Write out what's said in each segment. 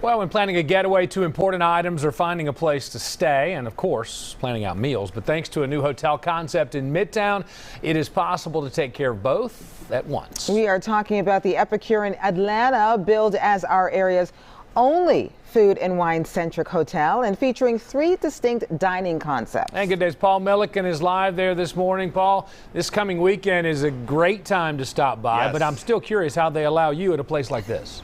Well, when planning a getaway, two important items are finding a place to stay and, of course, planning out meals. But thanks to a new hotel concept in Midtown, it is possible to take care of both at once. We are talking about the Epicurean Atlanta, billed as our area's only food and wine-centric hotel and featuring 3 distinct dining concepts. And good day, Paul Milliken is live there this morning. Paul, this coming weekend is a great time to stop by, Yes. but I'm still curious how they allow you at a place like this.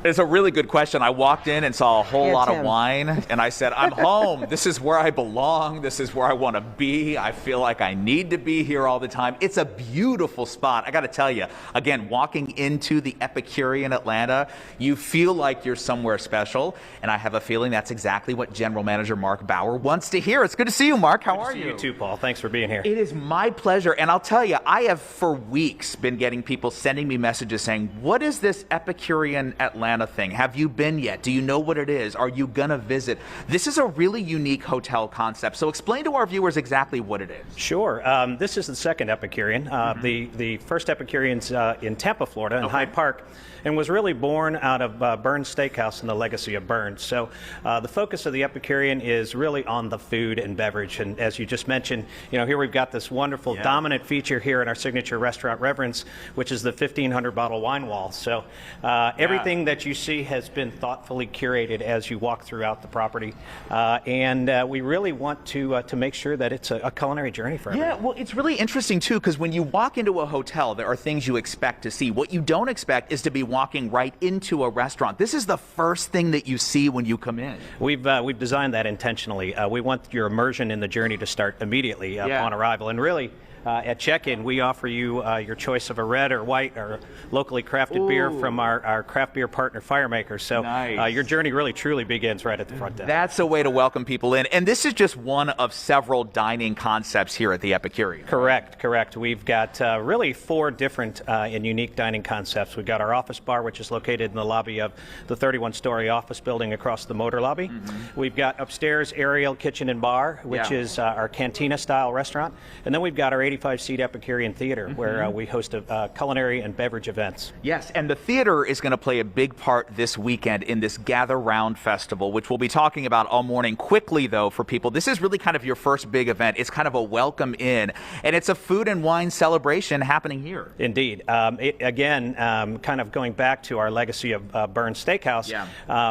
It's a really good question. I walked in and saw a whole lot Tim. of wine, and I said, I'm home. This is where I belong. This is where I want to be. I feel like I need to be here all the time. It's a beautiful spot. I got to tell you, again, walking into the Epicurean Atlanta, you feel like you're somewhere special, and I have a feeling that's exactly what General Manager Mark Bauer wants to hear. It's good to see you, Mark. How are you? You too, Paul. Thanks for being here. It is my pleasure, and I'll tell you, I have for weeks been getting people sending me messages saying, what is this Epicurean Atlanta thing? Have you been yet? Do you know what it is? Are you gonna visit? This is a really unique hotel concept, so explain to our viewers exactly what it is. Sure. This is the second Epicurean. The first Epicurean's in Tampa, Florida, in Hyde Park, and was really born out of Burns Steakhouse and the legacy of Burns. So the focus of the Epicurean is really on the food and beverage. And as you just mentioned, you know, here we've got this wonderful dominant feature here in our signature restaurant, Reverence, which is the 1,500 bottle wine wall. So everything that you see has been thoughtfully curated as you walk throughout the property, and we really want to make sure that it's a culinary journey for everyone. Yeah, well, it's really interesting too, because when you walk into a hotel, there are things you expect to see. What you don't expect is to be walking right into a restaurant. This is the first thing that you see when you come in. We've designed that intentionally. We want your immersion in the journey to start immediately upon arrival, and really. At check-in, we offer you your choice of a red or white or locally crafted beer from our craft beer partner, Firemaker. So your journey really truly begins right at the front desk. That's a way to welcome people in. And this is just one of several dining concepts here at the Epicurean. Correct. We've got really 4 different and unique dining concepts. We've got our office bar, which is located in the lobby of the 31-story office building across the motor lobby. We've got upstairs aerial kitchen and bar, which is our cantina-style restaurant. And then we've got our 85-seat Epicurean Theater, where we host culinary and beverage events. Yes, and the theater is going to play a big part this weekend in this Gather Round Festival, which we'll be talking about all morning. Quickly, though, for people, this is really kind of your first big event. It's kind of a welcome in, and it's a food and wine celebration happening here. Indeed. Kind of going back to our legacy of Burns Steakhouse,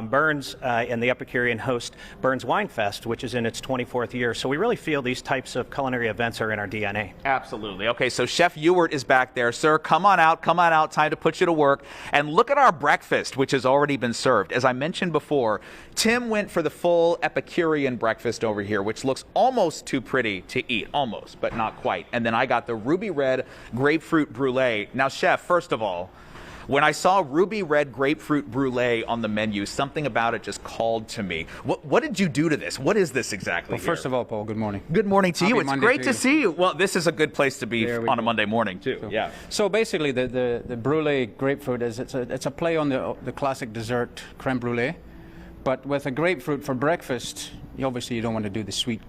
Burns and the Epicurean host Burns Wine Fest, which is in its 24th year. So we really feel these types of culinary events are in our DNA. Absolutely. Okay, so Chef Ewart is back there. Sir, come on out. Time to put you to work. And look at our breakfast, which has already been served. As I mentioned before, Tim went for the full Epicurean breakfast over here, which looks almost too pretty to eat. Almost, but not quite. And then I got the ruby red grapefruit brulee. Now, Chef, first of all, when I saw ruby red grapefruit brulee on the menu, something about it just called to me. What did you do to this? What is this exactly? Well, first of all, Paul, good morning. Good morning to you. It's Monday great to to you. see you. Well, this is a good place to be on a Monday morning, too. So basically, the brulee grapefruit is it's a play on the classic dessert creme brulee, but with a grapefruit for breakfast. Obviously, you don't want to do the sweet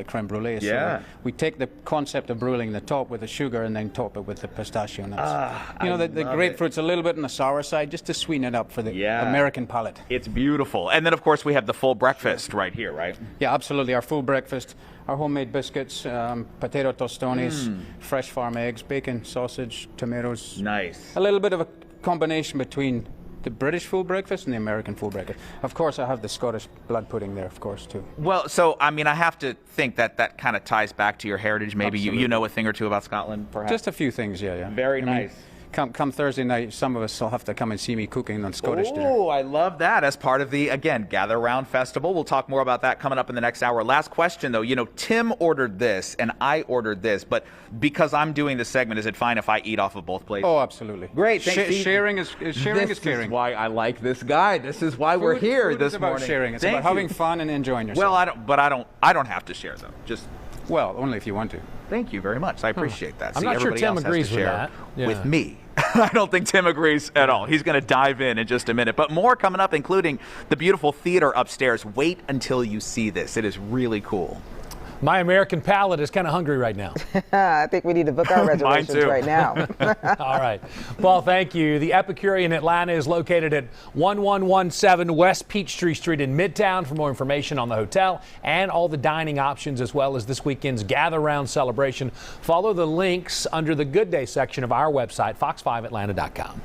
creme brulee. So we take the concept of bruising the top with the sugar and then top it with the pistachio nuts. The grapefruit's a little bit on the sour side just to sweeten it up for the American palate. It's beautiful. And then, of course, we have the full breakfast right here, right? Yeah, absolutely. Our full breakfast, our homemade biscuits, potato tostones, fresh farm eggs, bacon, sausage, tomatoes. Nice. A little bit of a combination between the British full breakfast and the American full breakfast. Of course, I have the Scottish blood pudding there, of course, too. Well, so, I mean, I have to think that kind of ties back to your heritage. Maybe you know a thing or two about Scotland, perhaps? Just a few things, yeah. Very nice. Come Thursday night, some of us will have to come and see me cooking on Scottish dinner. Oh, I love that as part of the, again, Gather Round Festival. We'll talk more about that coming up in the next hour. Last question, though. You know, Tim ordered this and I ordered this, but because I'm doing this segment, is it fine if I eat off of both plates? Oh, absolutely. Great. Sharing is caring. This is why I like this guy. This is why we're here food this is about morning. Sharing. It's about having fun and enjoying yourself. Well, I don't have to share them. Well, only if you want to. Thank you very much. I appreciate that. I'm not sure Tim agrees with that. With me. I don't think Tim agrees at all. He's going to dive in just a minute. But more coming up, including the beautiful theater upstairs. Wait until you see this. It is really cool. My American palate is kind of hungry right now. I think we need to book our reservations right now. All right. Paul, thank you. The Epicurean Atlanta is located at 1117 West Peachtree Street in Midtown. For more information on the hotel and all the dining options, as well as this weekend's Gather Round celebration, follow the links under the Good Day section of our website, fox5atlanta.com.